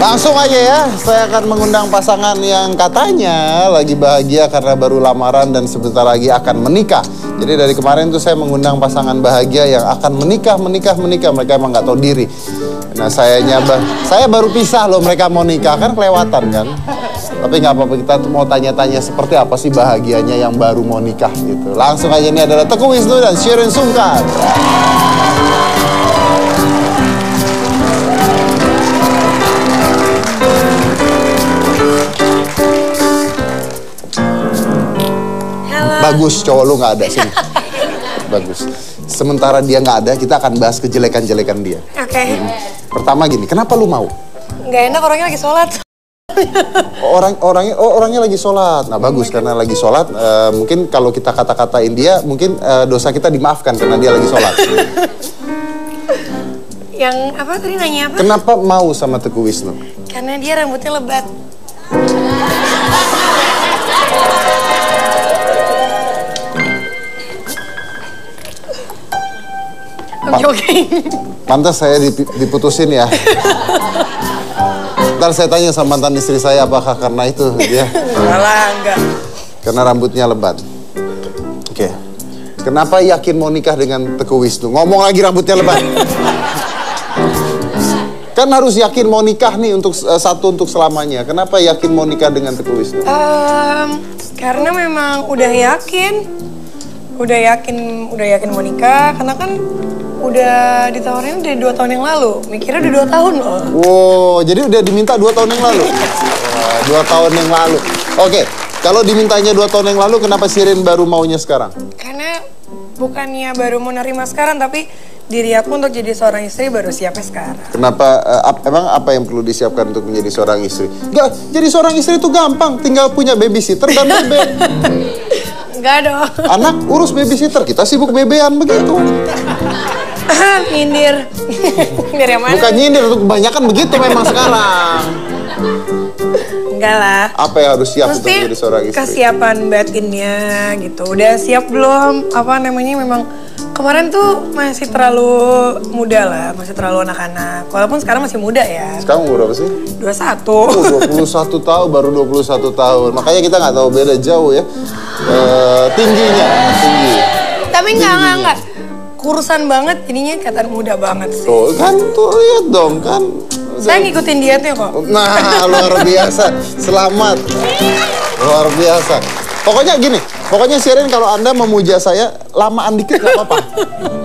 Langsung aja ya, saya akan mengundang pasangan yang katanya lagi bahagia karena baru lamaran dan sebentar lagi akan menikah. Jadi dari kemarin tuh saya mengundang pasangan bahagia yang akan menikah. Mereka emang nggak tahu diri. Nah saya baru pisah loh, mereka mau nikah, kan kelewatan kan. Tapi nggak apa-apa, kita mau tanya-tanya seperti apa sih bahagianya yang baru mau nikah gitu. Langsung aja, ini adalah Teguh Wisnu dan Shirin Sungkar. Bagus, cowok lu nggak ada sih. Bagus. Sementara dia nggak ada, kita akan bahas kejelekan-jelekan dia. Oke. Pertama gini, kenapa lu mau? Nggak enak, orangnya lagi sholat. Orangnya lagi sholat. Nah bagus, karena lagi sholat, mungkin kalau kita kata-katain dia, mungkin dosa kita dimaafkan karena dia lagi sholat. Yang apa tadi, nanya apa? Kenapa mau sama Teguh Wisnu? Karena dia rambutnya lebat. Pantas saya diputusin ya. Ntar saya tanya sama mantan istri saya apakah karena itu dia. Enggak. Karena rambutnya lebat. Oke. Kenapa yakin mau nikah dengan Teguh Wisnu? Ngomong lagi rambutnya lebat. Kan harus yakin mau nikah nih untuk untuk selamanya. Kenapa yakin mau nikah dengan Teguh Wisnu? Karena memang udah yakin mau nikah. Karena kan udah ditawarin dari 2 tahun yang lalu. Mikirnya udah 2 tahun loh. Wow, jadi udah diminta 2 tahun yang lalu? 2 tahun yang lalu. Oke, kalau dimintanya 2 tahun yang lalu, kenapa Shirin baru maunya sekarang? Karena bukannya baru mau nerima sekarang, tapi diri aku untuk jadi seorang istri baru siapnya sekarang. Kenapa, emang apa yang perlu disiapkan untuk menjadi seorang istri? Gak, jadi seorang istri itu gampang, tinggal punya babysitter dan bebe. Enggak dong. Anak urus babysitter, kita sibuk bebean begitu. Nyindir. Nyindir yang mana? Bukan nyindir, itu kebanyakan begitu memang sekarang. Enggak lah. Apa yang harus siap untuk menjadi seorang istri? Kesiapan batinnya gitu. Udah siap belum? Apa namanya, memang kemarin tuh masih terlalu muda lah, masih terlalu anak-anak. Walaupun sekarang masih muda ya. Sekarang umur berapa sih? 21. 21 tahun, baru 21 tahun. Makanya kita nggak tahu, beda jauh ya. Tingginya, tinggi. Tapi enggak. Kurusan banget, jadinya kelihatan muda banget sih. Tuh kan, tuh lihat dong kan. Saya ngikutin dietnya kok. Nah, luar biasa. Selamat. Luar biasa. Pokoknya gini, pokoknya Shirin kalau Anda memuja saya, lamaan dikit gak apa-apa.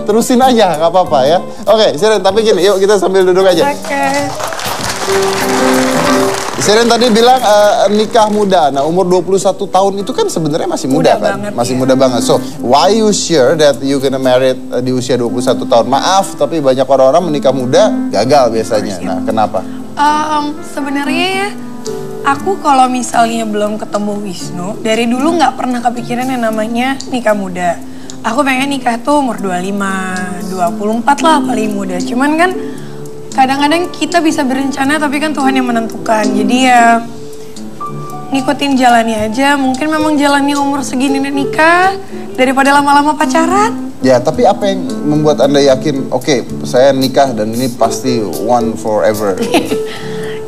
Terusin aja, gak apa-apa ya. Oke, Shirin, tapi gini, yuk kita sambil duduk aja. Oke. Shirin tadi bilang nikah muda. Nah, umur 21 tahun itu kan sebenarnya masih muda kan? Banget, masih ya. muda banget. So, why you sure that you gonna married di usia 21 tahun? Maaf, tapi banyak orang-orang menikah muda gagal biasanya. Nah, kenapa? Sebenarnya ya, aku kalau misalnya belum ketemu Wisnu, dari dulu nggak pernah kepikiran yang namanya nikah muda. Aku pengen nikah tuh umur 25, 24 lah paling muda. Cuman kan kadang-kadang kita bisa berencana, tapi kan Tuhan yang menentukan. Jadi ya ngikutin jalannya aja. Mungkin memang jalannya umur segini nikah daripada lama-lama pacaran. Ya, tapi apa yang membuat Anda yakin, oke, saya nikah dan ini pasti one forever?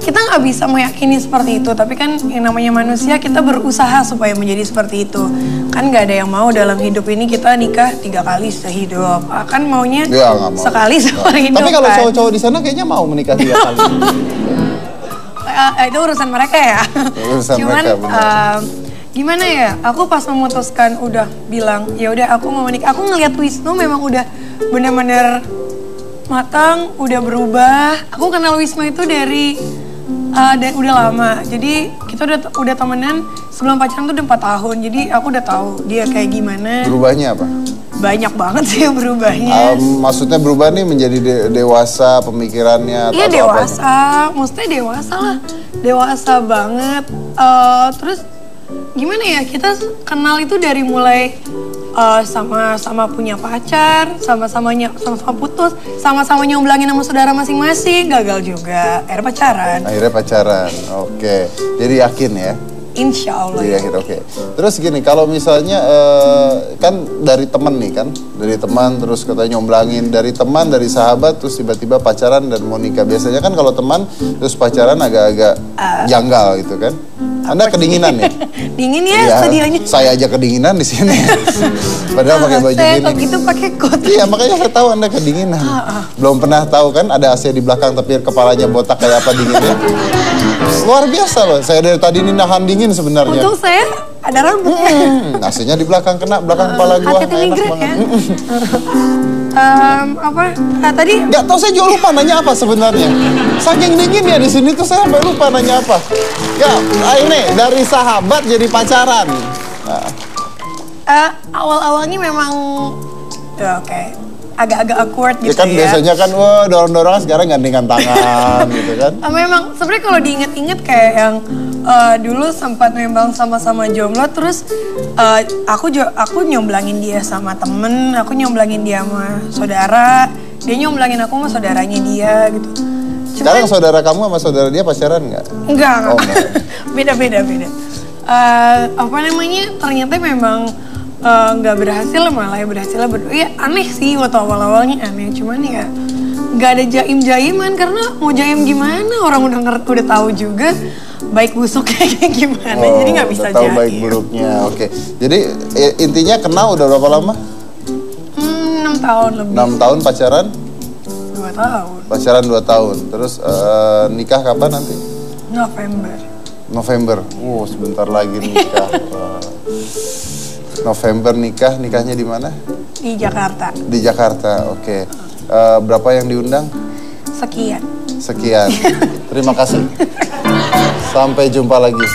Kita nggak bisa meyakini seperti itu, tapi kan yang namanya manusia, kita berusaha supaya menjadi seperti itu. Kan nggak ada yang mau dalam hidup ini kita nikah 3 kali sehidup. Kan maunya ya, mau. Sekali seumur hidup. Tapi kalau kan cowok-cowok di sana kayaknya mau menikah 3 kali. Itu urusan mereka ya. Urusan Cuman mereka, gimana ya? Aku pas memutuskan udah bilang, ya udah aku mau menikah. Aku ngelihat Wisnu memang udah benar-benar matang, udah berubah. Aku kenal Wisnu itu dari udah lama. Jadi kita udah temenan sebelum pacaran tuh udah 4 tahun. Jadi aku udah tahu dia kayak gimana. Berubahnya apa? Banyak banget sih berubahnya. Maksudnya berubah nih menjadi dewasa pemikirannya? Iya, atau dewasa. apanya? Maksudnya dewasa lah. Dewasa banget. Terus gimana ya, kita kenal itu dari mulai sama-sama punya pacar, sama-sama putus, sama-sama nyomblangin sama saudara masing-masing, gagal juga. Akhirnya pacaran. Akhirnya pacaran, oke. Jadi yakin ya? Insya Allah. Di akhir, oke. Terus gini, kalau misalnya kan dari teman nih kan, dari teman terus katanya nyomblangin, dari teman, dari sahabat, terus tiba-tiba pacaran dan mau nikah. Biasanya kan kalau teman terus pacaran agak-agak janggal gitu kan. Anda kedinginan ya? Dingin ya, Iya, studionya. saya aja kedinginan di sini. Padahal pakai baju Saya gini. kok gitu pakai coat. Iya, makanya saya tahu Anda kedinginan. Belum pernah tahu kan ada AC di belakang tapi kepalanya botak kayak apa dinginnya. Luar biasa loh. Saya dari tadi ini nahan dingin sebenarnya. Untung saya ada rambutnya. AC-nya di belakang kena belakang kepala gua. Hati-hati Enak migrek banget. ya. Tadi Nggak tahu saya juga lupa nanya apa sebenarnya. Saking dingin ya di sini tuh saya sampai lupa nanya apa. Ya, ini dari sahabat jadi pacaran. Nah, awal-awalnya memang ya, oke. Agak-agak awkward ya gitu kan ya. biasanya kan wah dorong-dorongan sekarang gandengan tangan gitu kan. Memang sebenarnya kalau diinget-inget kayak yang dulu sempat memang sama-sama jomblo, terus aku nyomblangin dia sama temen, aku nyomblangin dia sama saudara, dia nyomblangin aku sama saudaranya dia gitu. Sekarang saudara kamu sama saudara dia pacaran nggak? Enggak. Oh, enggak. Beda. Apa namanya? Ternyata memang nggak berhasil, malah berhasilnya berdua. Ya aneh sih waktu awal-awalnya aneh, cuman ya nggak ada jaim-jaiman karena mau jaim gimana, orang udah tahu juga baik busuknya kayak gimana, jadi nggak bisa tahu jaim. baik buruknya. Oke. Jadi intinya kenal udah berapa lama? 6 tahun lebih. 6 tahun pacaran? 2 tahun. Pacaran 2 tahun. Terus nikah kapan nanti? November. Sebentar lagi nikah. Wah. November nikahnya di mana? Di Jakarta. Di Jakarta, oke. Berapa yang diundang? Sekian. Terima kasih. Sampai jumpa lagi.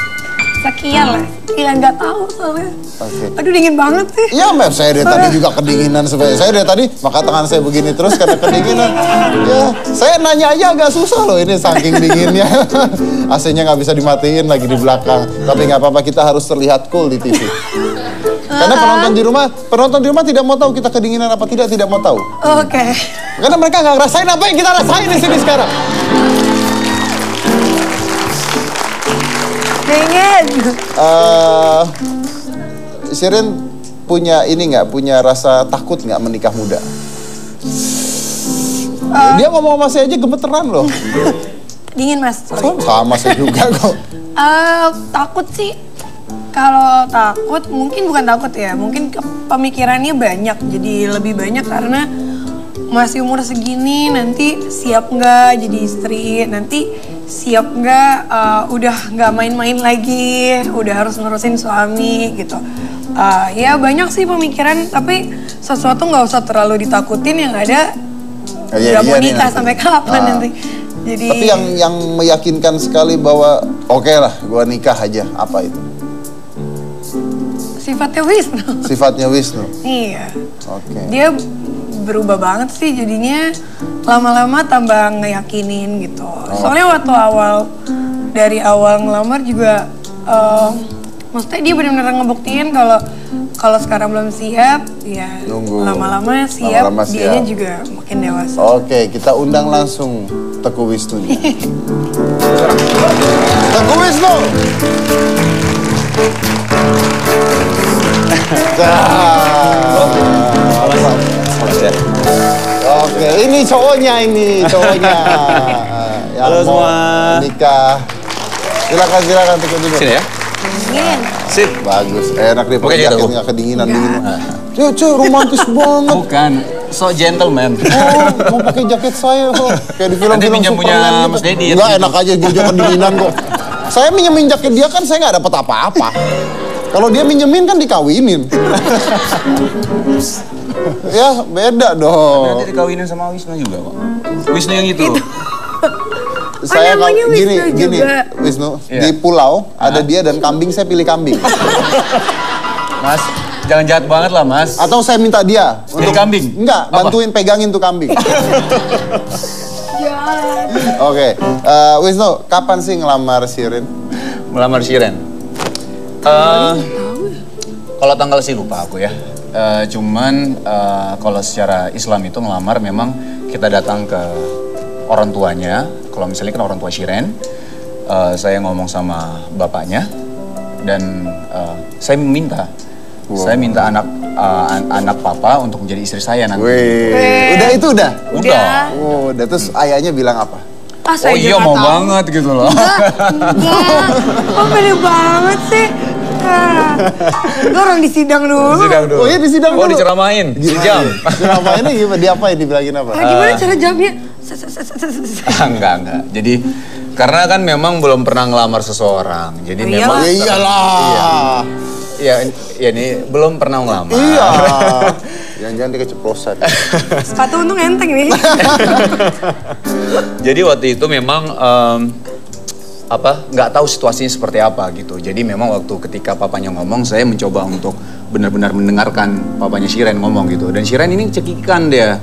Sekian lah. Ya nggak tahu soalnya. Oke. Aduh dingin banget sih. Ya, Mep, saya dari tadi juga kedinginan sebenarnya. Saya dari tadi maka tangan saya begini terus karena kedinginan. Ya, saya nanya aja agak susah loh ini saking dinginnya. AC-nya nggak bisa dimatiin lagi di belakang. Tapi nggak apa-apa, kita harus terlihat cool di TV. Karena penonton di rumah tidak mau tahu kita kedinginan apa tidak mau tahu. Oke. Karena mereka nggak ngerasain apa yang kita rasain di sini sekarang. Dingin. Shirin punya rasa takut nggak menikah muda? Dia ngomong sama saya aja gemeteran loh. Dingin mas. Sorry. Sama saya juga kok. Takut sih. Kalau takut mungkin bukan takut ya, mungkin pemikirannya banyak, jadi lebih banyak karena masih umur segini nanti siap nggak jadi istri, nanti siap nggak udah nggak main-main lagi, udah harus ngurusin suami gitu. Ya banyak sih pemikiran, tapi sesuatu nggak usah terlalu ditakutin, yang ada udah mau nikah sampai kapan nanti. Jadi. Tapi yang meyakinkan sekali bahwa oke lah, gua nikah aja, apa itu? Sifatnya Wisnu. Sifatnya Wisnu. Iya. Oke. Dia berubah banget sih jadinya, lama-lama tambah ngeyakinin gitu. Soalnya waktu dari awal ngelamar juga maksudnya dia benar-benar ngebuktiin kalau sekarang belum siap, ya nunggu. Lama-lama siap, Lama-lama siap. dianya juga makin dewasa. Oke, kita undang langsung Teguh Wisnu. Teguh Wisnu. Oke, ini cowoknya. Halo semua. Nikah. Silakan Teguh dulu. Sini ya. Dingin. Sip. Bagus, enak deh. Oke, Pakai jaket gitu. nggak kedinginan. Cuy, romantis banget. Bukan, so gentleman. Mau pakai jaket saya kok. Kayak di film-film Nanti pinjam punya Superman gitu. Mas Dedi. Enggak, enak aja gue juga kedinginan kok. Saya minjemin jaket dia kan saya nggak dapat apa-apa. Kalau dia minjemin kan dikawinin. Ya, beda dong. Nanti dikawinin sama Wisnu juga kok. Wisnu yang itu. Saya namanya gini, Wisnu juga. Wisnu, Iya. di pulau ada dia dan kambing, saya pilih kambing. Mas, jangan jahat banget lah mas. Atau saya minta dia Pilih kambing? Enggak, Apa? bantuin pegangin tuh kambing. Jahat. Oke, Wisnu, kapan sih ngelamar Shirin? Melamar Shiren. Kalau tanggal sih lupa aku ya. Cuman kalau secara Islam itu ngelamar memang kita datang ke orang tuanya. Kalau misalnya kan orang tua Shiren, saya ngomong sama bapaknya. dan saya minta anak papa untuk menjadi istri saya nanti. Udah itu udah. Udah. Terus ayahnya bilang apa? Oh iya mau banget gitu loh. Enggak. Kok pede banget sih? Gue orang di sidang dulu. Oh iya di sidang dulu. Oh diceramain sejam. Ceramainnya gimana? Diapain? Dibilangin apa? Gimana cara jawabnya? Enggak. Jadi karena kan memang belum pernah ngelamar seseorang. Jadi memang Ya iyalah. Iya ini belum pernah ngelamar. Iya. Jangan-jangan dia keceplosan. Sepatu untung enteng nih. Jadi waktu itu memang nggak tahu situasinya seperti apa gitu. Jadi memang waktu ketika papanya ngomong, saya mencoba untuk benar-benar mendengarkan papanya Shiren ngomong gitu. Dan Shiren ini cekikan dia.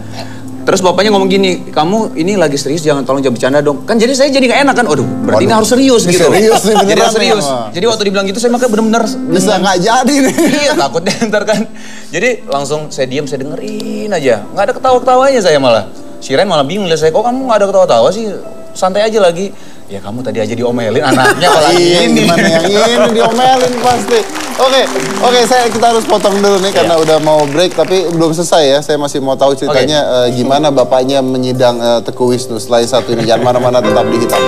Terus bapaknya ngomong gini, kamu ini lagi serius, tolong jangan bercanda dong. Kan jadi saya jadi nggak enak kan, berarti ini harus serius gitu. Serius nih beneran. Jadi harus serius. Jadi waktu dibilang gitu saya makanya benar-benar Bisa nggak jadi nih. Iya takutnya ntar kan. Jadi langsung saya diam, saya dengerin aja. Nggak ada ketawa-ketawanya saya malah. Shiren malah bingung lihat saya, kok kamu nggak ada ketawa-tawa sih? Santai aja lagi. Ya kamu tadi aja diomelin anaknya apalagi ini. Gimana yang ini diomelin pasti. Oke, kita harus potong dulu nih karena udah mau break tapi belum selesai ya. Saya masih mau tahu ceritanya gimana bapaknya menyidang Teguh Wisnu. Setelah satu ini jangan mana-mana, tetap di Hitam.